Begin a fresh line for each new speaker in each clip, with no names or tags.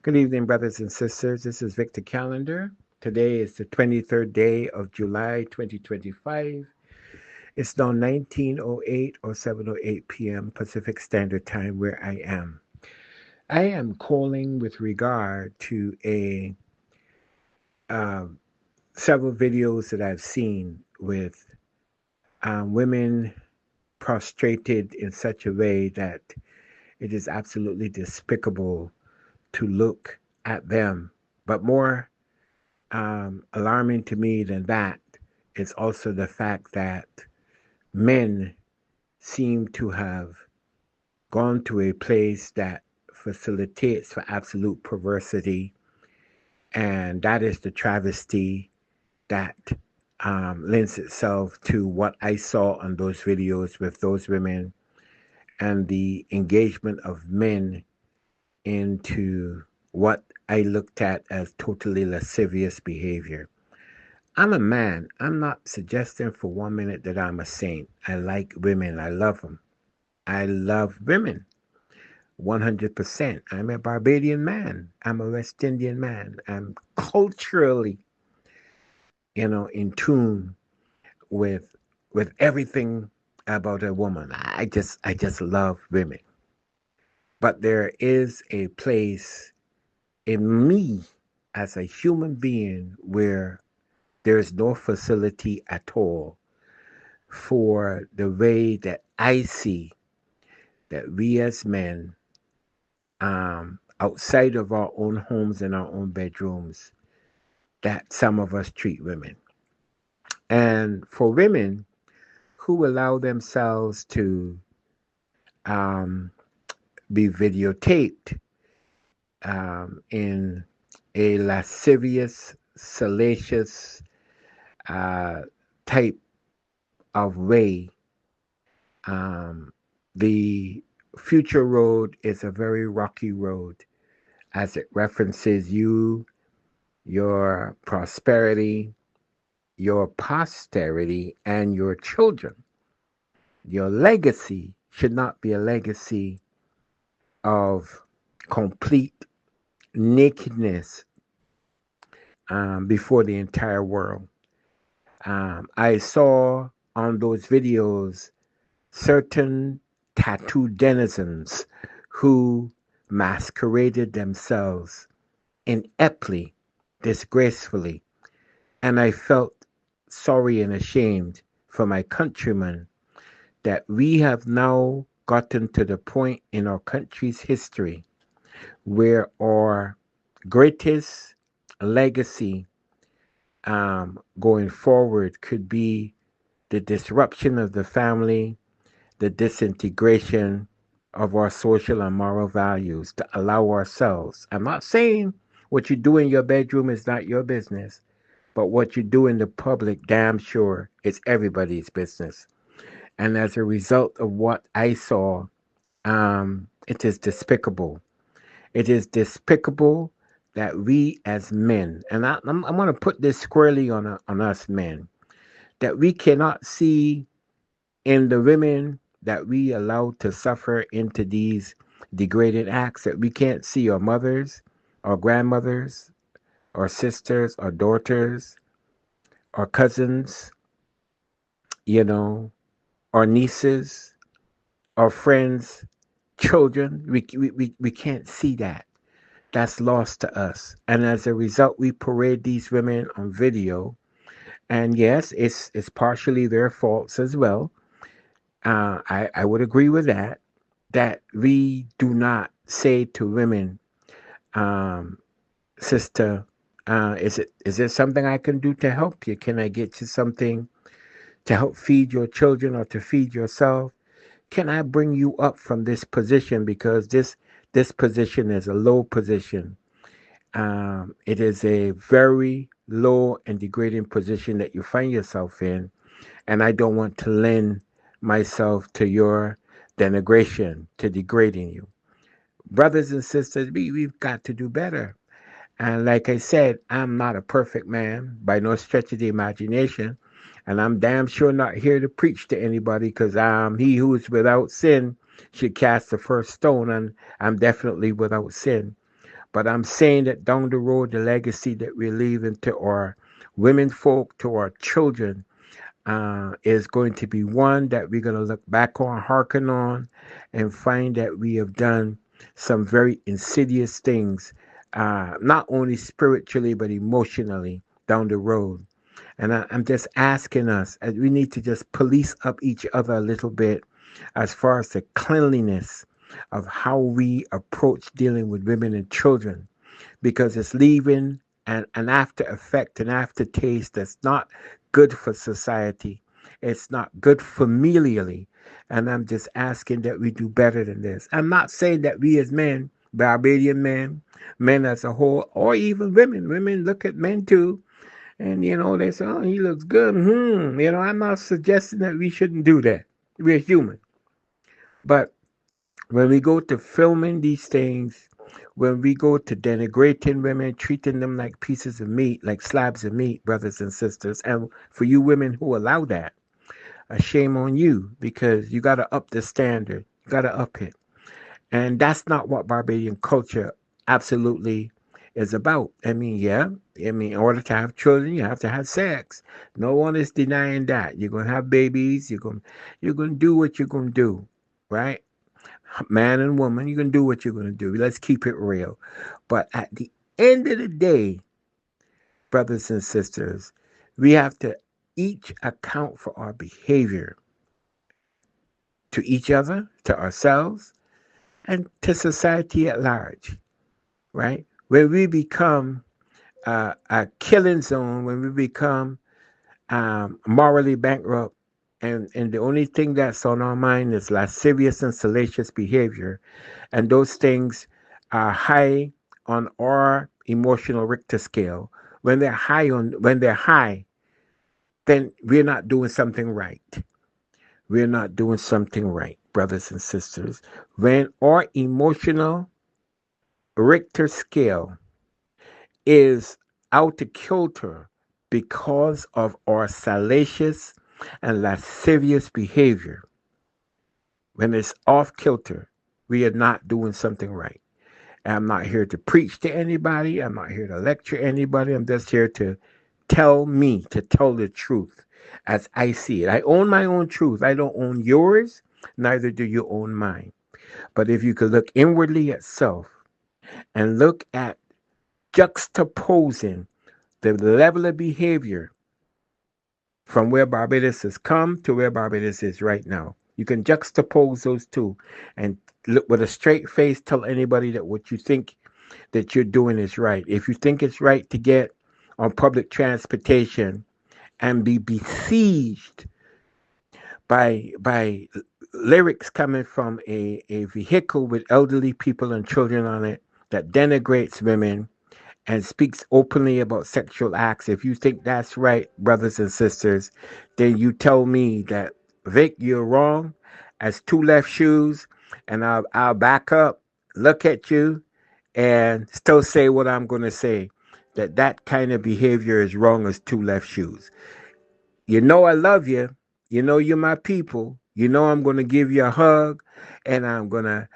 Good evening, brothers and sisters. This is Victor Callender. Today is the 23rd day of July 2025. It's now 19:08 or 7:08 p.m. Pacific Standard Time where I am. I am calling with regard to a um, several videos that I've seen with women prostrated in such a way that it is absolutely despicable to look at them. But more alarming to me than that is also the fact that men seem to have gone to a place that facilitates for absolute perversity, and that is the travesty that lends itself to what I saw on those videos with those women and the engagement of men into what I looked at as totally lascivious behavior. I'm a man. I'm not suggesting for 1 minute that I'm a saint. I like women. I love them. I love women 100%. I'm a Barbadian man. I'm a West Indian man. I'm culturally, in tune with everything about a woman. I just love women. But there is a place in me as a human being where there is no facility at all for the way that I see that we as men, outside of our own homes and our own bedrooms, that some of us treat women. And for women who allow themselves to um, be videotaped in a lascivious, salacious uh, type of way, um, the future road is a very rocky road as it references you, your prosperity, your posterity, and your children. Your legacy should not be a legacy of complete nakedness before the entire world. I saw on those videos certain tattoo denizens who masqueraded themselves ineptly, disgracefully, and I felt sorry and ashamed for my countrymen that we have now gotten to the point in our country's history where our greatest legacy going forward could be the disruption of the family, the disintegration of our social and moral values to allow ourselves. I'm not saying what you do in your bedroom is not your business, but what you do in the public, damn sure, it's everybody's business. And as a result of what I saw, it is despicable. It is despicable that we as men, and I'm going to put this squarely on us men, that we cannot see in the women that we allow to suffer into these degraded acts, that we can't see our mothers, our grandmothers, our sisters, our daughters, our cousins, you know, our nieces, our friends, children. We can't see that. That's lost to us. And as a result, we parade these women on video. And yes, it's partially their faults as well. I would agree with that. That we do not say to women, um, sister, is there something I can do to help you? Can I get you something to help feed your children or to feed yourself? Can I bring you up from this position because this position is a low position. It is a very low and degrading position that you find yourself in, and I don't want to lend myself to your denigration, to degrading you. Brothers and sisters, we've got to do better. And like I said, I'm not a perfect man by no stretch of the imagination. And I'm damn sure not here to preach to anybody because he who is without sin should cast the first stone. And I'm definitely without sin. But I'm saying that down the road, the legacy that we're leaving to our women folk, to our children, is going to be one that we're going to look back on, hearken on, and find that we have done some very insidious things, not only spiritually, but emotionally down the road. And I'm just asking us, we need to just police up each other a little bit as far as the cleanliness of how we approach dealing with women and children, because it's leaving an after effect, an aftertaste that's not good for society. It's not good familially. And I'm just asking that we do better than this. I'm not saying that we as men, Barbadian men, men as a whole, or even women, women look at men too. And, they say, oh, he looks good. I'm not suggesting that we shouldn't do that. We're human. But when we go to filming these things, when we go to denigrating women, treating them like pieces of meat, like slabs of meat, brothers and sisters, and for you women who allow that, a shame on you, because you got to up the standard. You got to up it. And that's not what Barbadian culture absolutely is about. I mean, yeah, in order to have children, you have to have sex. No one is denying that. You're going to have babies. You're going to do what you're going to do, right? Man and woman, you're going to do what you're going to do. Let's keep it real. But at the end of the day, brothers and sisters, we have to each account for our behavior to each other, to ourselves, and to society at large, right? When we become a killing zone, when we become morally bankrupt, and the only thing that's on our mind is lascivious and salacious behavior, and those things are high on our emotional Richter scale. When they're high, then we're not doing something right. We're not doing something right, brothers and sisters. When our emotional Richter scale is out of kilter because of our salacious and lascivious behavior, when it's off kilter, we are not doing something right. I'm not here to preach to anybody. I'm not here to lecture anybody. I'm just here to tell the truth as I see it. I own my own truth. I don't own yours, neither do you own mine. But if you could look inwardly at self and look at juxtaposing the level of behavior from where Barbados has come to where Barbados is right now. You can juxtapose those two and look with a straight face, tell anybody that what you think that you're doing is right. If you think it's right to get on public transportation and be besieged by lyrics coming from a vehicle with elderly people and children on it that denigrates women and speaks openly about sexual acts, if you think that's right, brothers and sisters, then you tell me that, Vic, you're wrong as two left shoes, and I'll back up, look at you, and still say what I'm going to say. That kind of behavior is wrong as two left shoes. You know I love you. You know you're my people. You know I'm going to give you a hug, and I'm going to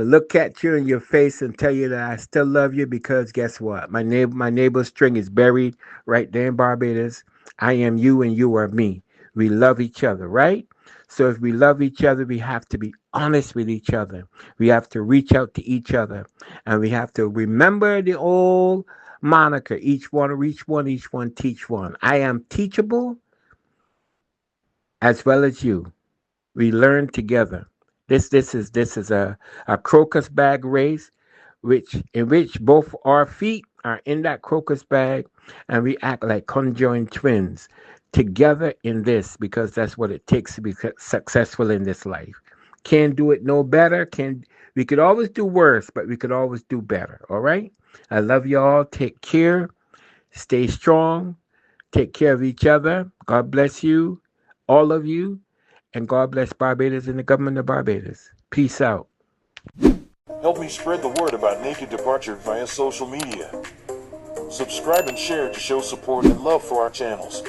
look at you in your face and tell you that I still love you, because guess what? My neighbor's string is buried right there in Barbados. I am you and you are me. We love each other, right? So if we love each other, we have to be honest with each other. We have to reach out to each other, and we have to remember the old moniker, each one reach one, each one teach one. I am teachable as well as you. We learn together. This is a crocus bag race, in which both our feet are in that crocus bag, and we act like conjoined twins together in this, because that's what it takes to be successful in this life. Can't do it no better. Can We could always do worse, but we could always do better. All right. I love y'all. Take care. Stay strong. Take care of each other. God bless you, all of you, and God bless Barbados and the government of Barbados. Peace out.
Help me spread the word about Naked Departure via social media. Subscribe and share to show support and love for our channels.